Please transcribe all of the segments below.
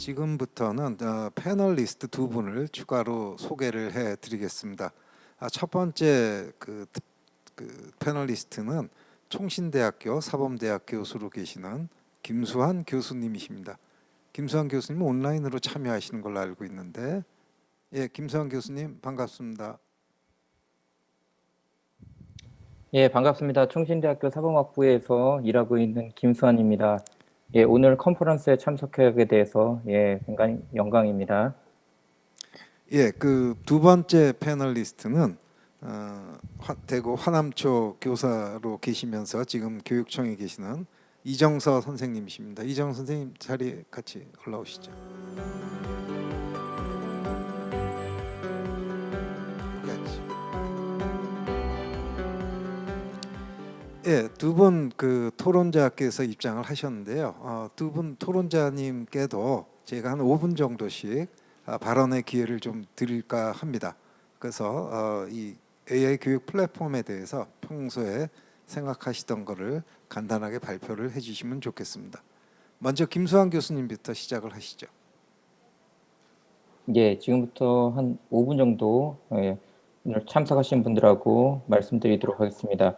지금부터는 패널리스트 두 분을 추가로 소개를 해드리겠습니다. 첫 번째 그 패널리스트는 총신대학교 사범대학 교수로 계시는 김수환 교수님이십니다. 김수환 교수님은 온라인으로 참여하시는 걸로 알고 있는데, 예, 김수환 교수님 반갑습니다. 예, 반갑습니다. 충신대학교 사범학부에서 일하고 있는 김수환입니다. 예, 오늘 컨퍼런스에 참석하게 돼서 굉장히 영광입니다. 예, 그 두 번째 패널리스트는 대구 화남초 교사로 계시면서 지금 교육청에 계시는 이정서 선생님이십니다. 이정서 선생님 자리에 같이 올라오시죠. 여기 앉으시죠. 예, 두 분 그 토론자께서 입장을 하셨는데요. 두 분 토론자님께도 제가 한 5분 정도씩 발언의 기회를 좀 드릴까 합니다. 그래서 이 AI 교육 플랫폼에 대해서 평소에 생각하시던 거를 간단하게 발표를 해주시면 좋겠습니다. 먼저 김수환 교수님부터 시작을 하시죠. 예, 지금부터 한 5분 정도 오늘 참석하신 분들하고 말씀드리도록 하겠습니다.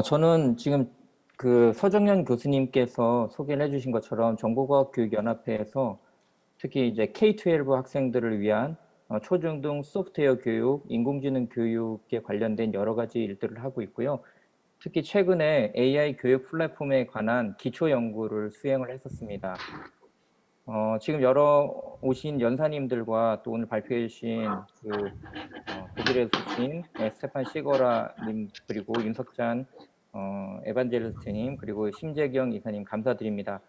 저는 지금 그 서정연 교수님께서 소개를 해주신 것처럼 정보과학교육연합회에서 특히 이제 K-12 학생들을 위한 초중등 소프트웨어 교육, 인공지능 교육에 관련된 여러 가지 일들을 하고 있고요. 특히 최근에 AI 교육 플랫폼에 관한 기초 연구를 수행을 했었습니다. 지금 여러 오신 연사님들과 또 오늘 발표해 주신 독일에서 오신 스테판 시거라님, 그리고 윤석찬 에반젤리스트님, 그리고 심재경 이사님 감사드립니다.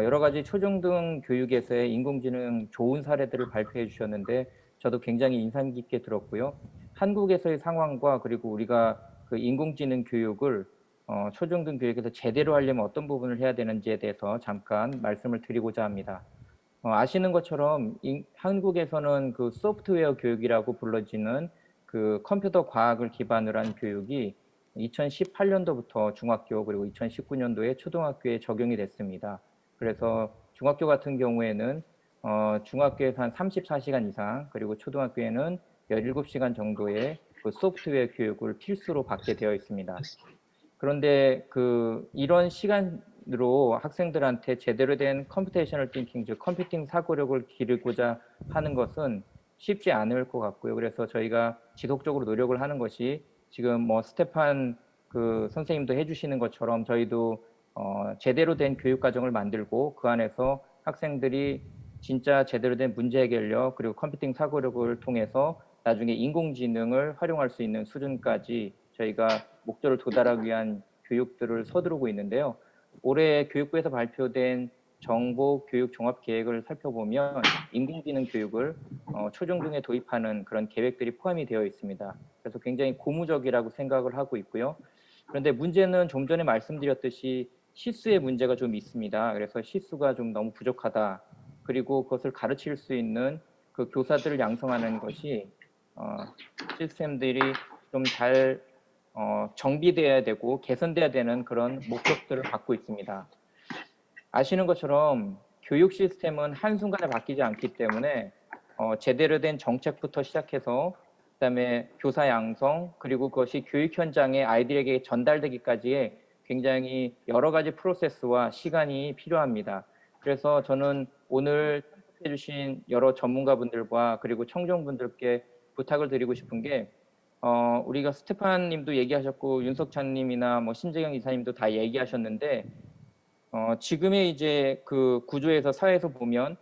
여러 가지 초중등 교육에서의 인공지능 좋은 사례들을 발표해 주셨는데 저도 굉장히 인상 깊게 들었고요. 한국에서의 상황과 그리고 우리가 그 인공지능 교육을 초중등 교육에서 제대로 하려면 어떤 부분을 해야 되는지에 대해서 잠깐 말씀을 드리고자 합니다. 아시는 것처럼 한국에서는 그 소프트웨어 교육이라고 불러지는 그 컴퓨터 과학을 기반으로 한 교육이 2018년도부터 중학교 그리고 2019년도에 초등학교에 적용이 됐습니다. 그래서 중학교 같은 경우에는 중학교에서 한 34시간 이상, 그리고 초등학교에는 17시간 정도의 그 소프트웨어 교육을 필수로 받게 되어 있습니다. 그런데 이런 시간으로 학생들한테 제대로 된 컴퓨테이셔널 띵킹, 즉 컴퓨팅 사고력을 기르고자 하는 것은 쉽지 않을 것 같고요. 그래서 저희가 지속적으로 노력을 하는 것이 지금 스테판 선생님도 해주시는 것처럼 저희도 제대로 된 교육 과정을 만들고 그 안에서 학생들이 진짜 제대로 된 문제 해결력 그리고 컴퓨팅 사고력을 통해서 나중에 인공지능을 활용할 수 있는 수준까지 저희가 목표를 도달하기 위한 교육들을 서두르고 있는데요. 올해 교육부에서 발표된 정보 교육 종합 계획을 살펴보면 인공지능 교육을 초중등에 도입하는 그런 계획들이 포함이 되어 있습니다. 그래서 굉장히 고무적이라고 생각을 하고 있고요. 그런데 문제는 좀 전에 말씀드렸듯이 시수의 문제가 좀 있습니다. 그래서 시수가 좀 너무 부족하다. 그리고 그것을 가르칠 수 있는 그 교사들을 양성하는 것이 시스템들이 좀 잘 정비돼야 되고 개선돼야 되는 그런 목적들을 갖고 있습니다. 아시는 것처럼 교육 시스템은 한순간에 바뀌지 않기 때문에 제대로 된 정책부터 시작해서 그다음에 교사 양성, 그리고 그것이 교육 현장에 아이들에게 전달되기까지의 굉장히 여러 가지 프로세스와 시간이 필요합니다. 그래서 저는 오늘 참석해 주신 여러 전문가분들과 그리고 청중분들께 부탁을 드리고 싶은 게 우리가 스테판 님도 얘기하셨고 윤석찬 님이나 심재경 이사님도 다 얘기하셨는데 지금의 이제 그 구조에서 사회에서 보면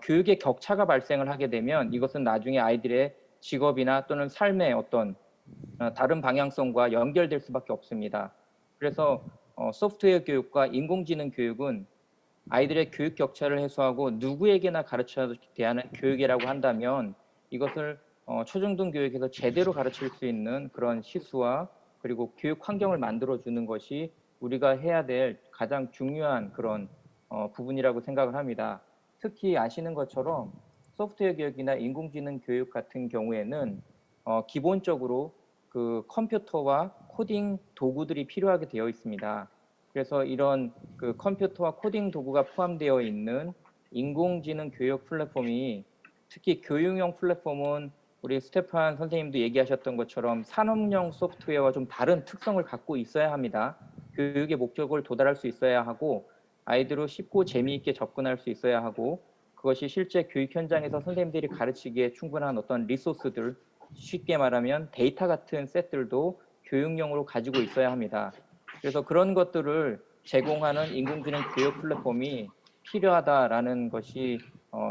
교육의 격차가 발생을 하게 되면 이것은 나중에 아이들의 직업이나 또는 삶의 어떤 다른 방향성과 연결될 수밖에 없습니다. 그래서 소프트웨어 교육과 인공지능 교육은 아이들의 교육 격차를 해소하고 누구에게나 가르쳐야 하는 교육이라고 한다면 이것을 초중등 교육에서 제대로 가르칠 수 있는 그런 시수와 그리고 교육 환경을 만들어주는 것이 우리가 해야 될 가장 중요한 그런 부분이라고 생각을 합니다. 특히 아시는 것처럼 소프트웨어 교육이나 인공지능 교육 같은 경우에는 기본적으로 그 컴퓨터와 코딩 도구들이 필요하게 되어 있습니다. 그래서 이런 그 컴퓨터와 코딩 도구가 포함되어 있는 인공지능 교육 플랫폼이 특히 교육용 플랫폼은 우리 스테판 선생님도 얘기하셨던 것처럼 산업용 소프트웨어와 좀 다른 특성을 갖고 있어야 합니다. 교육의 목적을 도달할 수 있어야 하고 아이들로 쉽고 재미있게 접근할 수 있어야 하고 그것이 실제 교육 현장에서 선생님들이 가르치기에 충분한 어떤 리소스들, 쉽게 말하면 데이터 같은 셋들도 교육용으로 가지고 있어야 합니다. 그래서 그런 것들을 제공하는 인공지능 교육 플랫폼이 필요하다라는 것이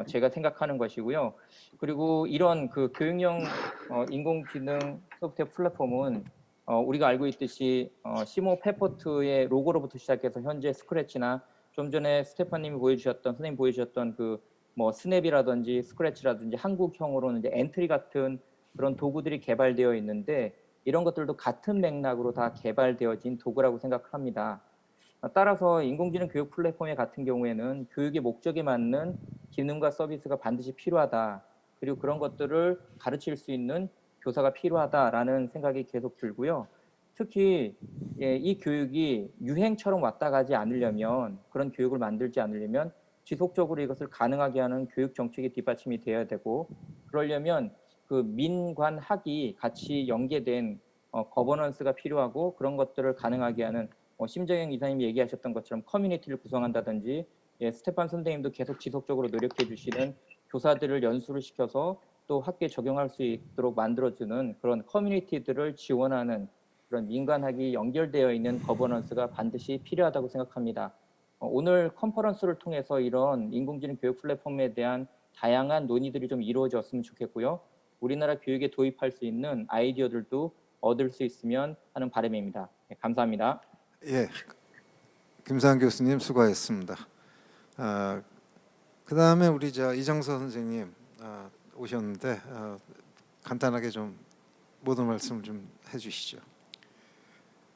제가 생각하는 것이고요. 그리고 이런 그 교육용 인공지능 소프트웨어 플랫폼은 우리가 알고 있듯이 시모 페퍼트의 로고로부터 시작해서 현재 스크래치나 좀 전에 스테파님이 보여주셨던 선생님 보여주셨던 그 뭐 스냅이라든지 스크래치라든지 한국형으로는 이제 엔트리 같은 그런 도구들이 개발되어 있는데 이런 것들도 같은 맥락으로 다 개발되어진 도구라고 생각합니다. 따라서 인공지능 교육 플랫폼 같은 경우에는 교육의 목적에 맞는 기능과 서비스가 반드시 필요하다. 그리고 그런 것들을 가르칠 수 있는 교사가 필요하다라는 생각이 계속 들고요. 특히 이 교육이 유행처럼 왔다 가지 않으려면 그런 교육을 만들지 않으려면 지속적으로 이것을 가능하게 하는 교육 정책이 뒷받침이 되어야 되고 그러려면 그 민관학이 같이 연계된 거버넌스가 필요하고 그런 것들을 가능하게 하는 심정영 이사님이 얘기하셨던 것처럼 커뮤니티를 구성한다든지 스테판 선생님도 계속 지속적으로 노력해 주시는 교사들을 연수를 시켜서 또 학교에 적용할 수 있도록 만들어주는 그런 커뮤니티들을 지원하는 그런 민관학이 연결되어 있는 거버넌스가 반드시 필요하다고 생각합니다. 오늘 컨퍼런스를 통해서 이런 인공지능 교육 플랫폼에 대한 다양한 논의들이 좀 이루어졌으면 좋겠고요. 우리나라 교육에 도입할 수 있는 아이디어들도 얻을 수 있으면 하는 바람입니다. 감사합니다. 예, 김상 교수님 수고하셨습니다. 그다음에 우리 이정서 선생님 오셨는데 간단하게 좀 모든 말씀을 좀 해주시죠.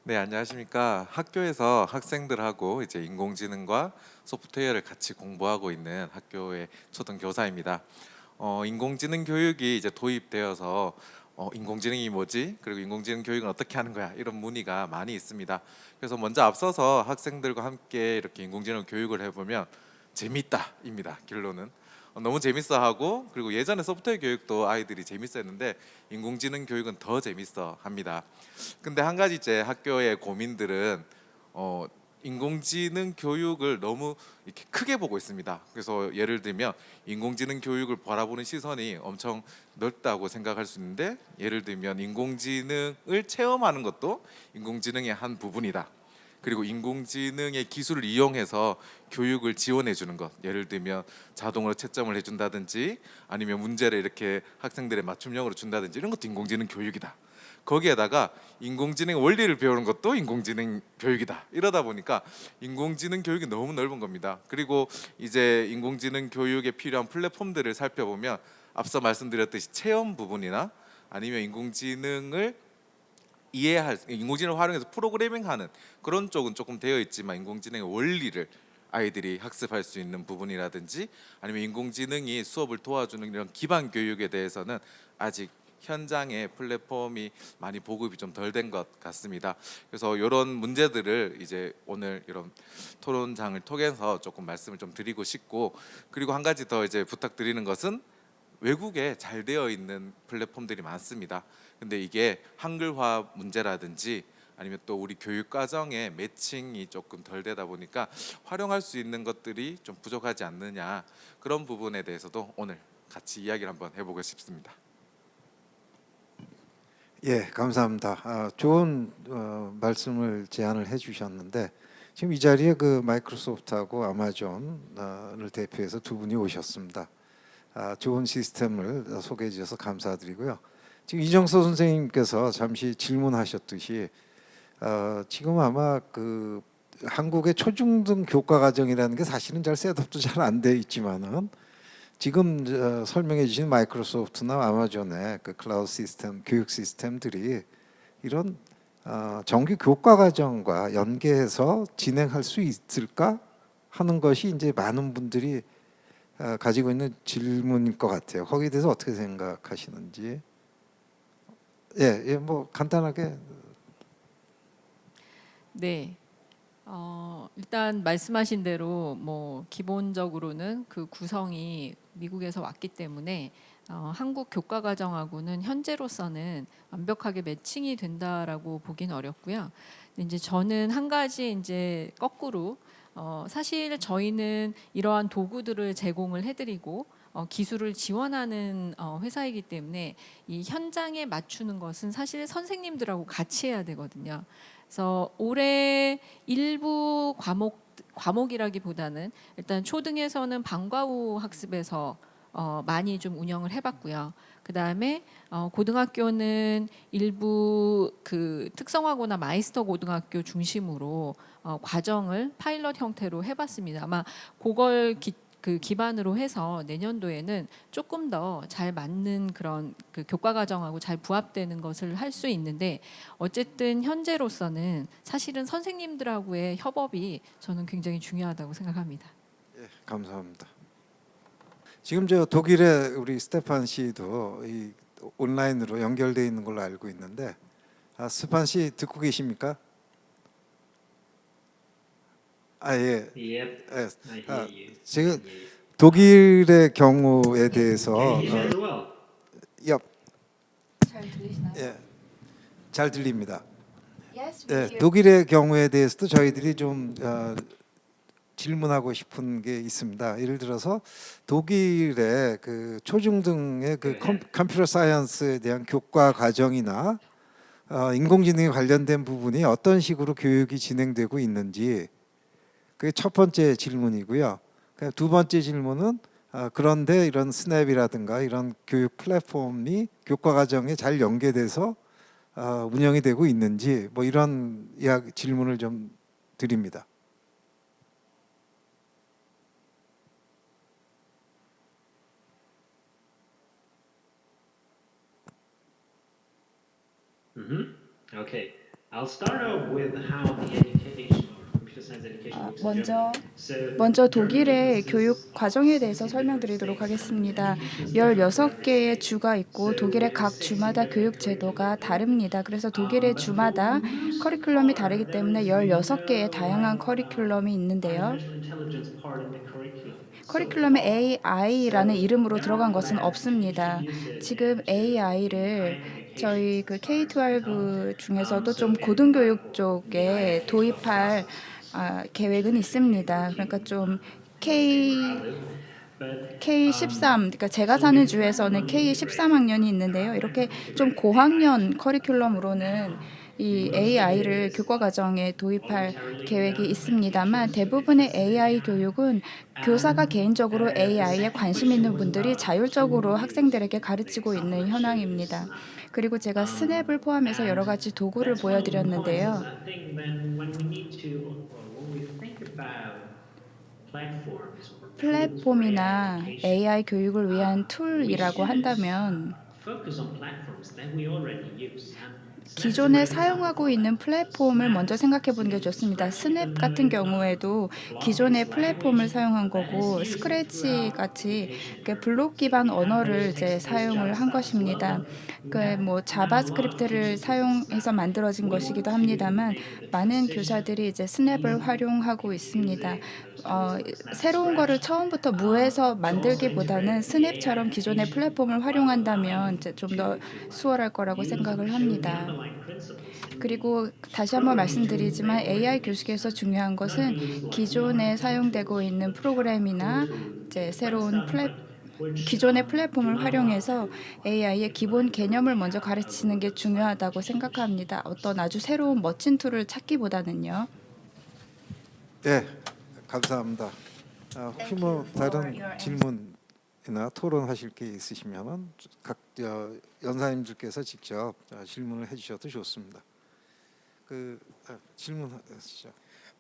네, 안녕하십니까. 학교에서 학생들하고 이제 인공지능과 소프트웨어를 같이 공부하고 있는 학교의 초등 교사입니다. 인공지능 교육이 이제 도입되어서 인공지능이 뭐지? 그리고 인공지능 교육은 어떻게 하는 거야? 이런 문의가 많이 있습니다. 그래서 먼저 앞서서 학생들과 함께 이렇게 인공지능 교육을 해보면 재밌다입니다. 결론은. 너무 재밌어하고 그리고 예전에 소프트웨어 교육도 아이들이 재밌어했는데 인공지능 교육은 더 재밌어합니다. 근데 한 가지 이제 학교의 고민들은 인공지능 교육을 너무 이렇게 크게 보고 있습니다. 그래서 예를 들면 인공지능 교육을 바라보는 시선이 엄청 넓다고 생각할 수 있는데 예를 들면 인공지능을 체험하는 것도 인공지능의 한 부분이다. 그리고 인공지능의 기술을 이용해서 교육을 지원해 주는 것, 예를 들면 자동으로 채점을 해준다든지 아니면 문제를 이렇게 학생들의 맞춤형으로 준다든지 이런 것도 인공지능 교육이다. 거기에다가 인공지능 원리를 배우는 것도 인공지능 교육이다. 이러다 보니까 인공지능 교육이 너무 넓은 겁니다. 그리고 이제 인공지능 교육에 필요한 플랫폼들을 살펴보면 앞서 말씀드렸듯이 체험 부분이나 아니면 인공지능을 인공지능을 활용해서 프로그래밍하는 그런 쪽은 조금 되어 있지만 인공지능의 원리를 아이들이 학습할 수 있는 부분이라든지 아니면 인공지능이 수업을 도와주는 이런 기반 교육에 대해서는 아직 현장의 플랫폼이 많이 보급이 좀 덜 된 것 같습니다. 그래서 이런 문제들을 이제 오늘 이런 토론장을 통해서 조금 말씀을 좀 드리고 싶고 그리고 한 가지 더 이제 부탁드리는 것은 외국에 잘 되어 있는 플랫폼들이 많습니다. 근데 이게 한글화 문제라든지 아니면 또 우리 교육 과정의 매칭이 조금 덜 되다 보니까 활용할 수 있는 것들이 좀 부족하지 않느냐 그런 부분에 대해서도 오늘 같이 이야기를 한번 해보고 싶습니다. 예, 감사합니다. 좋은 말씀을 제안을 해주셨는데 지금 이 자리에 그 마이크로소프트하고 아마존을 대표해서 두 분이 오셨습니다. 좋은 시스템을 소개해 주셔서 감사드리고요. 지금 이정서 선생님께서 잠시 질문하셨듯이 지금 아마 그 한국의 초중등 교과 과정이라는 게 사실은 잘 셋업도 잘 안 돼 있지만은 지금 설명해 주신 마이크로소프트나 아마존의 그 클라우드 시스템, 교육 시스템들이 이런 정규 교과 과정과 연계해서 진행할 수 있을까 하는 것이 이제 많은 분들이 가지고 있는 질문일 것 같아요. 거기에 대해서 어떻게 생각하시는지. 예, 뭐 간단하게. 네. 일단 말씀하신 대로 뭐 기본적으로는 그 구성이 미국에서 왔기 때문에 한국 교과 과정하고는 현재로서는 완벽하게 매칭이 된다라고 보긴 어렵고요. 근데 이제 저는 한 가지 이제 거꾸로 사실 저희는 이러한 도구들을 제공을 해드리고 기술을 지원하는 회사이기 때문에 이 현장에 맞추는 것은 사실 선생님들하고 같이 해야 되거든요. 그래서 올해 일부 과목이라기보다는 일단 초등에서는 방과 후 학습에서 많이 좀 운영을 해봤고요. 그 다음에 고등학교는 일부 그 특성화고나 마이스터 고등학교 중심으로 과정을 파일럿 형태로 해봤습니다. 아마 그걸 기반으로 해서 내년도에는 조금 더 잘 맞는 그런 그 교과 과정하고 잘 부합되는 것을 할 수 있는데 어쨌든 현재로서는 사실은 선생님들하고의 협업이 저는 굉장히 중요하다고 생각합니다. 예, 감사합니다. 지금 저 독일에 우리 스테판 씨도 이 온라인으로 연결돼 있는 걸로 알고 있는데, 스테판 씨 듣고 계십니까? 예. Yep, 예. I hear you. 지금 I hear you. 독일의 경우에 대해서 Can you hear me as well? 예, 잘 들리시나요? 예, 잘 들립니다. Yes, we 예, hear. 독일의 경우에 대해서도 저희들이 좀 질문하고 싶은 게 있습니다. 예를 들어서 독일의 그 초중등의 그 컴퓨터 사이언스에 대한 교과 과정이나 인공지능에 관련된 부분이 어떤 식으로 교육이 진행되고 있는지, 그게 첫 번째 질문이고요. 두 번째 질문은 그런데 이런 스냅이라든가 이런 교육 플랫폼이 교과 과정에 잘 연계돼서 운영이 되고 있는지, 뭐 이런 질문을 좀 드립니다. Okay. I'll start off with how the education or computer science education looks in Germany. 먼저 독일의 교육 과정에 대해서 설명드리도록 하겠습니다. 16개의 주가 있고 독일의 각 주마다 교육 제도가 다릅니다. 그래서 독일의 주마다 커리큘럼이 다르기 때문에 16개의 다양한 커리큘럼이 있는데요. 커리큘럼에 AI라는 이름으로 들어간 것은 없습니다. 지금 AI를 저희 그 K-12 중에서도 좀 고등교육 쪽에 도입할 계획은 있습니다. 그러니까 좀 K13, 그러니까 제가 사는 주에서는 K13학년이 있는데요. 이렇게 좀 고학년 커리큘럼으로는 이 AI를 교과 과정에 도입할 계획이 있습니다만 대부분의 AI 교육은 교사가 개인적으로 AI에 관심 있는 분들이 자율적으로 학생들에게 가르치고 있는 현황입니다. 그리고 제가 스냅을 포함해서 여러 가지 도구를 보여드렸는데요. 플랫폼이나 AI 교육을 위한 툴이라고 한다면 기존에 사용하고 있는 플랫폼을 먼저 생각해 보는 게 좋습니다. 스냅 같은 경우에도 기존의 플랫폼을 사용한 거고 스크래치 같이 블록 기반 언어를 이제 사용을 한 것입니다. 뭐 자바스크립트를 사용해서 만들어진 것이기도 합니다만 많은 교사들이 이제 스냅을 활용하고 있습니다. 새로운 거를 처음부터 무에서 만들기보다는 스냅처럼 기존의 플랫폼을 활용한다면 이제 좀 더 수월할 거라고 생각을 합니다. 그리고 다시 한번 말씀드리지만 AI 교육에서 중요한 것은 기존에 사용되고 있는 프로그램이나 이제 새로운 기존의 플랫폼을 활용해서 AI의 기본 개념을 먼저 가르치는 게 중요하다고 생각합니다. 어떤 아주 새로운 멋진 툴을 찾기보다는요. 네, 감사합니다. 혹시 뭐 다른 질문이나 토론하실 게 있으시면은 각 연사님들께서 직접 질문을 해주셔도 좋습니다. 질문하시죠.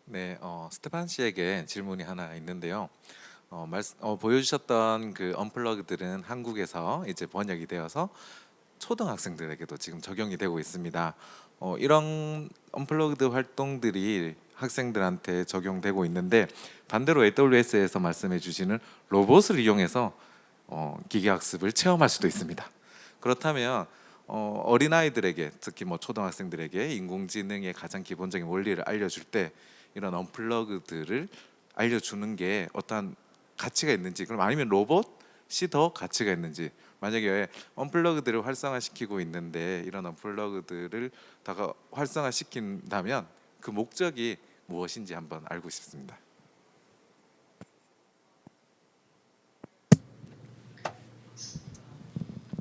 네, 스테판 씨에게 질문이 하나 있는데요. 보여주셨던 그 언플러그들은 한국에서 이제 번역이 되어서 초등학생들에게도 지금 적용이 되고 있습니다. 이런 언플러그드 활동들이 학생들한테 적용되고 있는데 반대로 AWS에서 말씀해 주시는 로봇을 이용해서 기계학습을 체험할 수도 있습니다. 그렇다면 어린아이들에게 특히 뭐 초등학생들에게 인공지능의 가장 기본적인 원리를 알려줄 때 이런 언플러그들을 알려주는 게 어떠한 가치가 있는지, 그럼 아니면 로봇이 더 가치가 있는지, 만약에 언플러그들을 활성화시키고 있는데 이런 언플러그들을 다가 활성화시킨다면 그 목적이 무엇인지 한번 알고 싶습니다.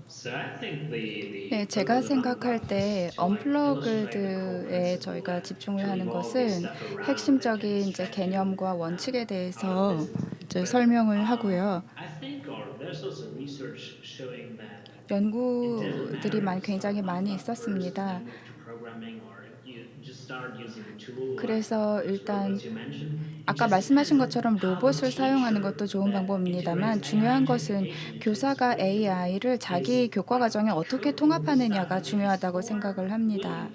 So I think 네, 제가 생각할 때 언플러그드에 저희가 집중을 하는 것은 핵심적인 이제 개념과 원칙에 대해서 이제 설명을 하고요. I think or there's also research showing that 연구들이 굉장히 많이 있었습니다. 그래서 일단 아까 말씀하신 것처럼 로봇을 사용하는 것도 좋은 방법입니다만 중요한 것은 교사가 AI를 자기 교과 과정에 어떻게 통합하느냐가 중요하다고 생각을 합니다.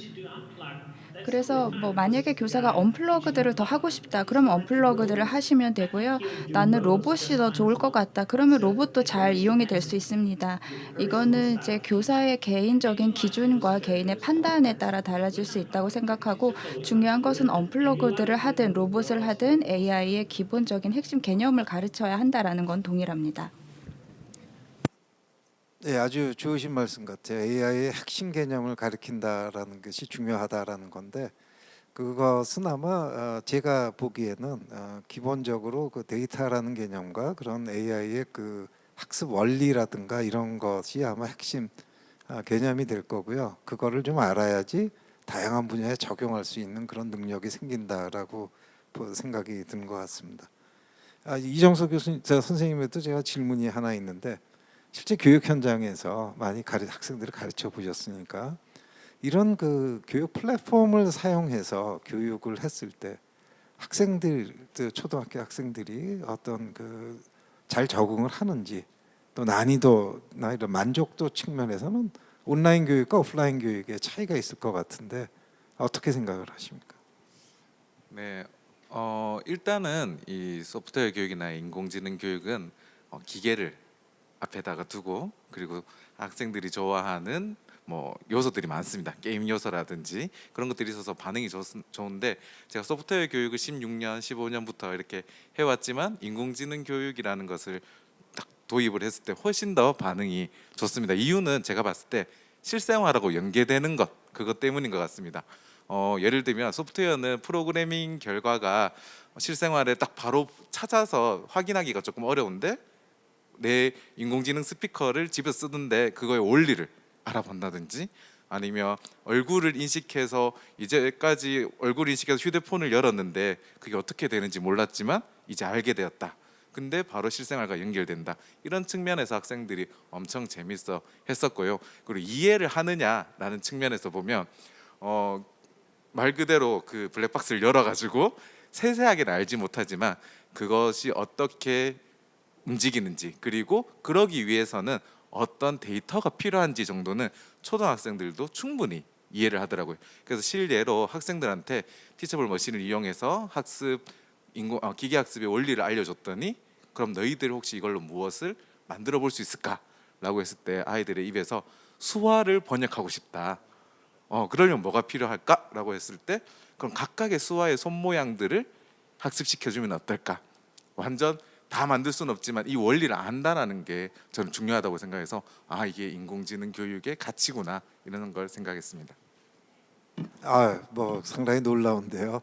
그래서 뭐 만약에 교사가 언플러그드를 더 하고 싶다. 그러면 언플러그드를 하시면 되고요. 나는 로봇이 더 좋을 것 같다. 그러면 로봇도 잘 이용이 될 수 있습니다. 이거는 이제 교사의 개인적인 기준과 개인의 판단에 따라 달라질 수 있다고 생각하고 중요한 것은 언플러그드를 하든 로봇을 하든 AI의 기본적인 핵심 개념을 가르쳐야 한다라는 건 동일합니다. 네, 아주 좋으신 말씀 같아요. AI의 핵심 개념을 가르친다라는 것이 중요하다라는 건데 그것은 아마 제가 보기에는 기본적으로 그 데이터라는 개념과 그런 AI의 그 학습 원리라든가 이런 것이 아마 핵심 개념이 될 거고요. 그거를 좀 알아야지 다양한 분야에 적용할 수 있는 그런 능력이 생긴다라고 생각이 드는 것 같습니다. 이정석 교수님, 선생님에도 제가 질문이 하나 있는데 실제 교육 현장에서 많이 학생들을 가르쳐 보셨으니까 이런 그 교육 플랫폼을 사용해서 교육을 했을 때 학생들, 초등학교 학생들이 어떤 그 잘 적응을 하는지 또 난이도나 이런 만족도 측면에서는 온라인 교육과 오프라인 교육의 차이가 있을 것 같은데 어떻게 생각을 하십니까? 네, 일단은 이 소프트웨어 교육이나 인공지능 교육은 기계를 앞에다가 두고 그리고 학생들이 좋아하는 뭐 요소들이 많습니다. 게임 요소라든지 그런 것들이 있어서 반응이 좋은데 제가 소프트웨어 교육을 16년, 15년부터 이렇게 해왔지만 인공지능 교육이라는 것을 딱 도입을 했을 때 훨씬 더 반응이 좋습니다. 이유는 제가 봤을 때 실생활하고 연계되는 것 그것 때문인 것 같습니다. 예를 들면 소프트웨어는 프로그래밍 결과가 실생활에 딱 바로 찾아서 확인하기가 조금 어려운데 내 인공지능 스피커를 집에서 쓰는데 그거의 원리를 알아본다든지 아니면 얼굴을 인식해서 이제까지 얼굴 인식해서 휴대폰을 열었는데 그게 어떻게 되는지 몰랐지만 이제 알게 되었다. 근데 바로 실생활과 연결된다. 이런 측면에서 학생들이 엄청 재밌어 했었고요. 그리고 이해를 하느냐라는 측면에서 보면 말 그대로 그 블랙박스를 열어가지고 세세하게는 알지 못하지만 그것이 어떻게 움직이는지 그리고 그러기 위해서는 어떤 데이터가 필요한지 정도는 초등학생들도 충분히 이해를 하더라고요. 그래서 실례로 학생들한테 티처블 머신을 이용해서 기계 학습의 원리를 알려줬더니 그럼 너희들 혹시 이걸로 무엇을 만들어 볼 수 있을까라고 했을 때 아이들의 입에서 수화를 번역하고 싶다. 그러려면 뭐가 필요할까라고 했을 때 그럼 각각의 수화의 손 모양들을 학습시켜주면 어떨까? 완전 다 만들 수는 없지만 이 원리를 안다라는 게 저는 중요하다고 생각해서 이게 인공지능 교육의 가치구나 이런 걸 생각했습니다. 뭐 상당히 놀라운데요.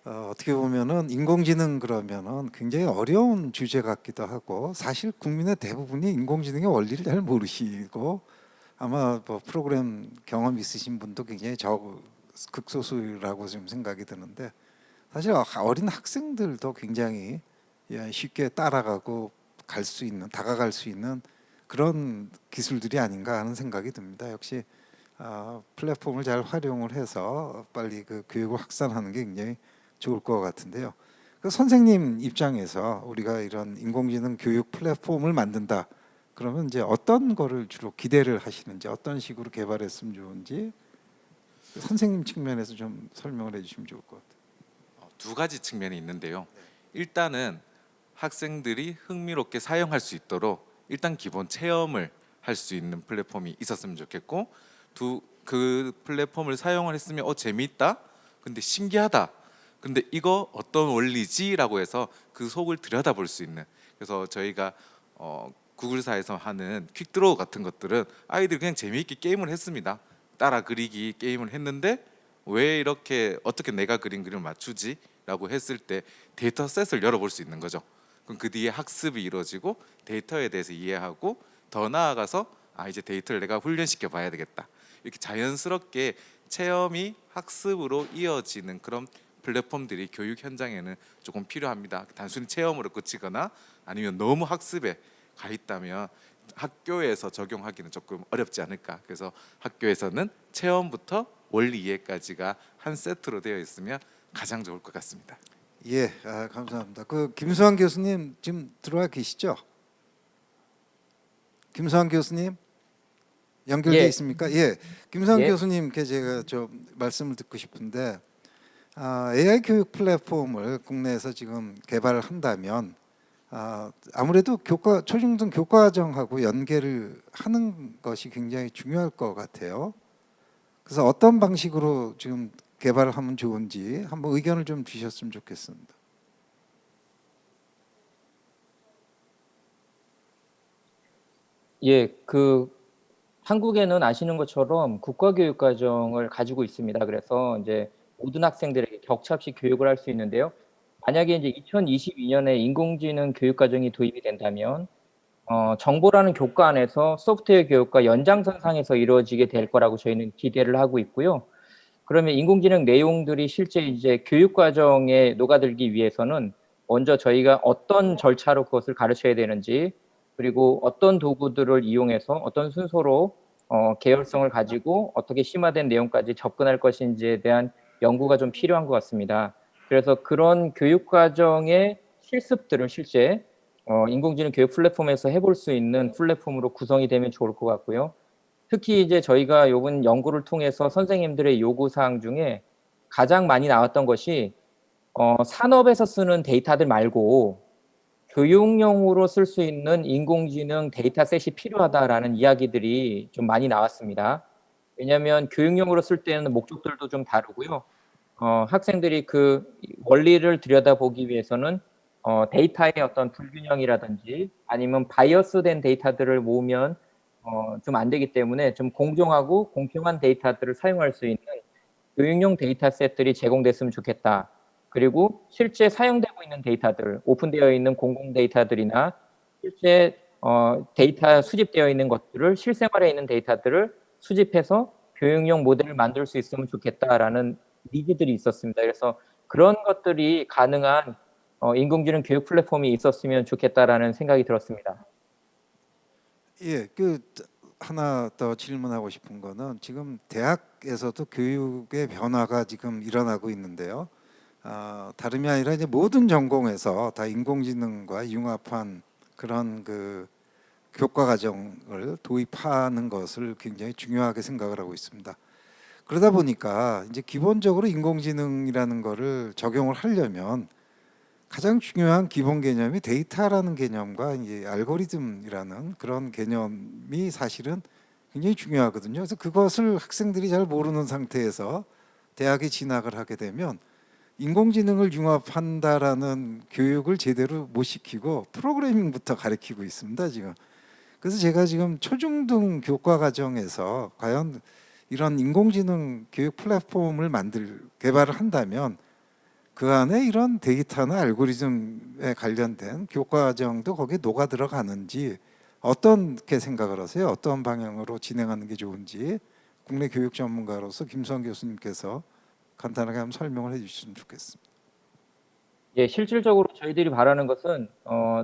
어떻게 보면은 인공지능 그러면은 굉장히 어려운 주제 같기도 하고 사실 국민의 대부분이 인공지능의 원리를 잘 모르시고 아마 뭐 프로그램 경험 있으신 분도 굉장히 극소수라고 좀 생각이 드는데 사실 어린 학생들도 굉장히 쉽게 따라가고 다가갈 수 있는 그런 기술들이 아닌가 하는 생각이 듭니다. 역시 플랫폼을 잘 활용을 해서 빨리 그 교육을 확산하는 게 굉장히 좋을 것 같은데요. 그 선생님 입장에서 우리가 이런 인공지능 교육 플랫폼을 만든다. 그러면 이제 어떤 거를 주로 기대를 하시는지 어떤 식으로 개발했으면 좋은지 선생님 측면에서 좀 설명을 해주시면 좋을 것 같아요. 두 가지 측면이 있는데요. 일단은 학생들이 흥미롭게 사용할 수 있도록 일단 기본 체험을 할 수 있는 플랫폼이 있었으면 좋겠고 그 플랫폼을 사용을 했으면 재미있다 근데 신기하다 근데 이거 어떤 원리지라고 해서 그 속을 들여다볼 수 있는. 그래서 저희가 구글사에서 하는 퀵드로우 같은 것들은 아이들이 그냥 재미있게 게임을 했습니다. 따라 그리기 게임을 했는데 왜 이렇게 어떻게 내가 그린 그림을 맞추지? 라고 했을 때 데이터셋을 열어볼 수 있는 거죠. 그럼 그 뒤에 학습이 이루어지고 데이터에 대해서 이해하고 더 나아가서 이제 데이터를 내가 훈련시켜 봐야 되겠다. 이렇게 자연스럽게 체험이 학습으로 이어지는 그런 플랫폼들이 교육 현장에는 조금 필요합니다. 단순히 체험으로 그치거나 아니면 너무 학습에 가 있다면 학교에서 적용하기는 조금 어렵지 않을까. 그래서 학교에서는 체험부터 원리 이해까지가 한 세트로 되어 있으면 가장 좋을 것 같습니다. 예, 감사합니다. 그 김수환 교수님 지금 들어와 계시죠? 김수환 교수님 연결돼 예. 있습니까? 예, 김수환 예. 교수님께 제가 좀 말씀을 듣고 싶은데 AI 교육 플랫폼을 국내에서 지금 개발을 한다면 아무래도 초중등 교과정하고 연계를 하는 것이 굉장히 중요할 것 같아요. 그래서 어떤 방식으로 지금 개발을 하면 좋은지 한번 의견을 좀 주셨으면 좋겠습니다. 예, 한국에는 아시는 것처럼 국가교육과정을 가지고 있습니다. 그래서 이제 모든 학생들에게 격차없이 교육을 할 수 있는데요. 만약에 이제 2022년에 인공지능 교육과정이 도입이 된다면 정보라는 교과 안에서 소프트웨어 교육과 연장선상에서 이루어지게 될 거라고 저희는 기대를 하고 있고요. 그러면 인공지능 내용들이 실제 이제 교육과정에 녹아들기 위해서는 먼저 저희가 어떤 절차로 그것을 가르쳐야 되는지, 그리고 어떤 도구들을 이용해서 어떤 순서로 계열성을 가지고 어떻게 심화된 내용까지 접근할 것인지에 대한 연구가 좀 필요한 것 같습니다. 그래서 그런 교육과정의 실습들을 실제 인공지능 교육 플랫폼에서 해볼 수 있는 플랫폼으로 구성이 되면 좋을 것 같고요. 특히 이제 저희가 이번 연구를 통해서 선생님들의 요구사항 중에 가장 많이 나왔던 것이 산업에서 쓰는 데이터들 말고 교육용으로 쓸 수 있는 인공지능 데이터셋이 필요하다라는 이야기들이 좀 많이 나왔습니다. 왜냐하면 교육용으로 쓸 때는 목적들도 좀 다르고요. 학생들이 그 원리를 들여다보기 위해서는 데이터의 어떤 불균형이라든지 아니면 바이어스된 데이터들을 모으면 좀 안 되기 때문에 좀 공정하고 공평한 데이터들을 사용할 수 있는 교육용 데이터셋들이 제공됐으면 좋겠다. 그리고 실제 사용되고 있는 데이터들, 오픈되어 있는 공공 데이터들이나 실제 데이터 수집되어 있는 것들을 실생활에 있는 데이터들을 수집해서 교육용 모델을 만들 수 있으면 좋겠다라는 니즈들이 있었습니다. 그래서 그런 것들이 가능한 인공지능 교육 플랫폼이 있었으면 좋겠다라는 생각이 들었습니다. 예, 하나 더 질문하고 싶은 거는 지금 대학에서도 교육의 변화가 지금 일어나고 있는데요. 다름이 아니라 이제 모든 전공에서 다 인공지능과 융합한 그런 교과 과정을 도입하는 것을 굉장히 중요하게 생각을 하고 있습니다. 그러다 보니까 이제 기본적으로 인공지능이라는 거를 적용을 하려면 가장 중요한 기본 개념이 데이터라는 개념과 이제 알고리즘이라는 그런 개념이 사실은 굉장히 중요하거든요. 그래서 그것을 학생들이 잘 모르는 상태에서 대학에 진학을 하게 되면 인공지능을 융합한다라는 교육을 제대로 못 시키고 프로그래밍부터 가르치고 있습니다, 지금. 그래서 제가 지금 초중등 교과 과정에서 과연 이런 인공지능 교육 플랫폼을 개발을 한다면 그 안에 이런 데이터나 알고리즘에 관련된 교과정도 거기에 녹아 들어가는지 어떻게 생각을 하세요? 어떤 방향으로 진행하는 게 좋은지 국내 교육 전문가로서 김수환 교수님께서 간단하게 한번 설명을 해주시면 좋겠습니다. 예, 실질적으로 저희들이 바라는 것은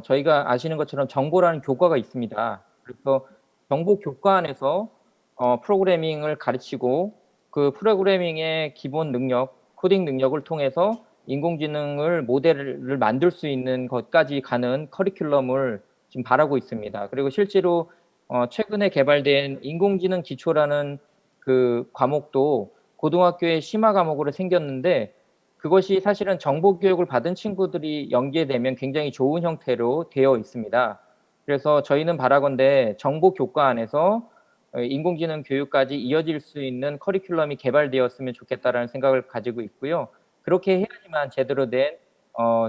저희가 아시는 것처럼 정보라는 교과가 있습니다. 그래서 정보 교과 안에서 프로그래밍을 가르치고 그 프로그래밍의 기본 능력, 코딩 능력을 통해서 인공지능을 모델을 만들 수 있는 것까지 가는 커리큘럼을 지금 바라고 있습니다. 그리고 실제로 최근에 개발된 인공지능 기초라는 그 과목도 고등학교의 심화 과목으로 생겼는데 그것이 사실은 정보 교육을 받은 친구들이 연계되면 굉장히 좋은 형태로 되어 있습니다. 그래서 저희는 바라건대 정보 교과 안에서 인공지능 교육까지 이어질 수 있는 커리큘럼이 개발되었으면 좋겠다라는 생각을 가지고 있고요. 그렇게 해야지만 제대로 된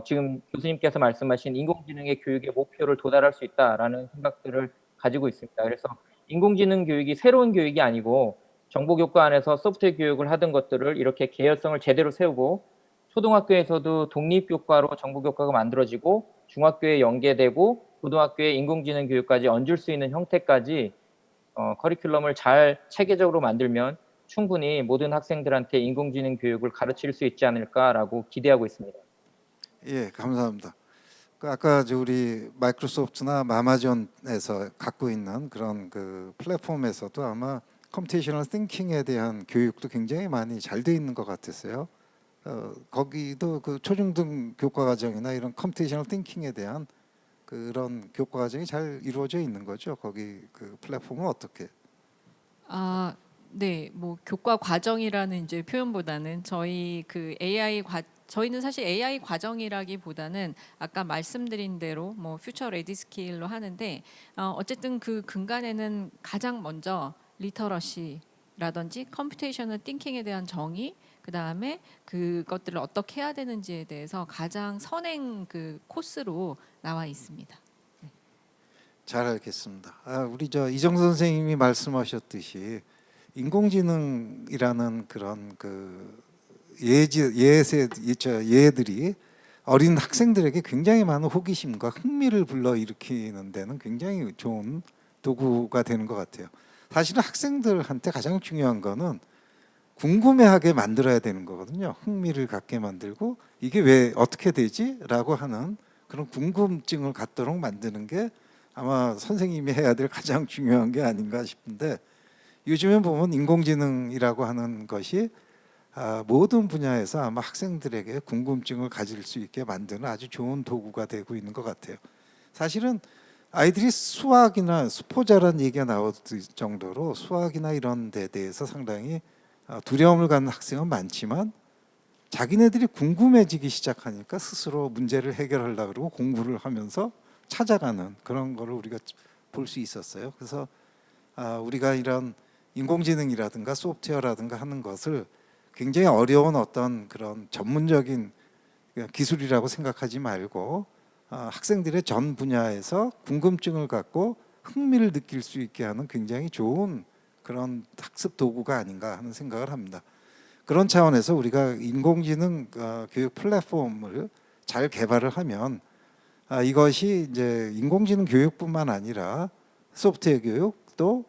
지금 교수님께서 말씀하신 인공지능의 교육의 목표를 도달할 수 있다라는 생각들을 가지고 있습니다. 그래서 인공지능 교육이 새로운 교육이 아니고 정보교과 안에서 소프트웨어 교육을 하던 것들을 이렇게 계열성을 제대로 세우고 초등학교에서도 독립교과로 정보교과가 만들어지고 중학교에 연계되고 고등학교에 인공지능 교육까지 얹을 수 있는 형태까지 커리큘럼을 잘 체계적으로 만들면 충분히 모든 학생들한테 인공지능 교육을 가르칠 수 있지 않을까라고 기대하고 있습니다. 예, 감사합니다. 그 아까 우리 마이크로소프트나 아마존에서 갖고 있는 그런 그 플랫폼에서도 아마 컴퓨테이셔널 띵킹에 대한 교육도 굉장히 많이 잘 돼 있는 것 같았어요. 거기도 그 초중등 교과 과정이나 이런 컴퓨테이셔널 띵킹에 대한 그런 교과 과정이 잘 이루어져 있는 거죠. 거기 그 플랫폼은 어떻게? 아, 네, 뭐 교과 과정이라는 이제 표현보다는 저희는 사실 AI 과정이라기보다는 아까 말씀드린 대로 뭐 퓨처 레디 스킬로 하는데 어쨌든 그 근간에는 가장 먼저 리터러시라든지 컴퓨테이셔널 띵킹에 대한 정의, 그 다음에 그것들을 어떻게 해야 되는지에 대해서 가장 선행 그 코스로 나와 있습니다. 잘 알겠습니다. 우리 이정 선생님이 말씀하셨듯이 인공지능이라는 그런 그 예들이 어린 학생들에게 굉장히 많은 호기심과 흥미를 불러일으키는 데는 굉장히 좋은 도구가 되는 것 같아요. 사실은 학생들한테 가장 중요한 거는 궁금해하게 만들어야 되는 거거든요. 흥미를 갖게 만들고 이게 왜 어떻게 되지? 라고 하는 그런 궁금증을 갖도록 만드는 게 아마 선생님이 해야 될 가장 중요한 게 아닌가 싶은데, 요즘에 보면 인공지능이라고 하는 것이 모든 분야에서 아마 학생들에게 궁금증을 가질 수 있게 만드는 아주 좋은 도구가 되고 있는 것 같아요. 사실은 아이들이 수학이나 수포자라는 얘기가 나올 정도로 수학이나 이런 데 대해서 상당히 두려움을 갖는 학생은 많지만 자기네들이 궁금해지기 시작하니까 스스로 문제를 해결하려고 그러고 공부를 하면서 찾아가는 그런 거를 우리가 볼 수 있었어요. 그래서 우리가 이런 인공지능이라든가 소프트웨어라든가 하는 것을 굉장히 어려운 어떤 그런 전문적인 기술이라고 생각하지 말고 학생들의 전 분야에서 궁금증을 갖고 흥미를 느낄 수 있게 하는 굉장히 좋은 그런 학습 도구가 아닌가 하는 생각을 합니다. 그런 차원에서 우리가 인공지능 교육 플랫폼을 잘 개발을 하면 이것이 이제 인공지능 교육뿐만 아니라 소프트웨어 교육도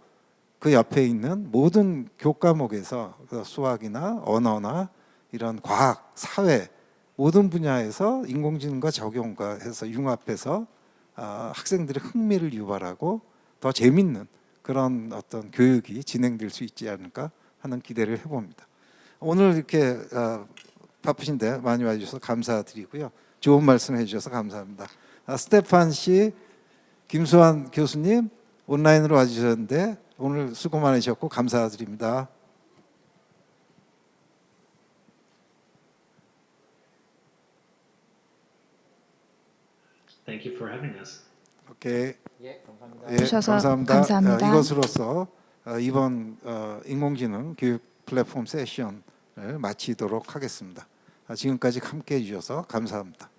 그 옆에 있는 모든 교과목에서 수학이나 언어나 이런 과학, 사회 모든 분야에서 인공지능과 적용과 해서 융합해서 학생들의 흥미를 유발하고 더 재밌는 그런 어떤 교육이 진행될 수 있지 않을까 하는 기대를 해봅니다. 오늘 이렇게 바쁘신데 많이 와주셔서 감사드리고요. 좋은 말씀 해주셔서 감사합니다. 스테판 씨, 김수환 교수님 온라인으로 와주셨는데 오늘 수고 많으셨고 감사드립니다. Thank you for having us. 오케이. 예, 감사합니다. 예, 주셔서 감사합니다. 감사합니다. 이것으로서 이번 인공지능 교육 플랫폼 세션을 마치도록 하겠습니다. 지금까지 함께해 주셔서 감사합니다.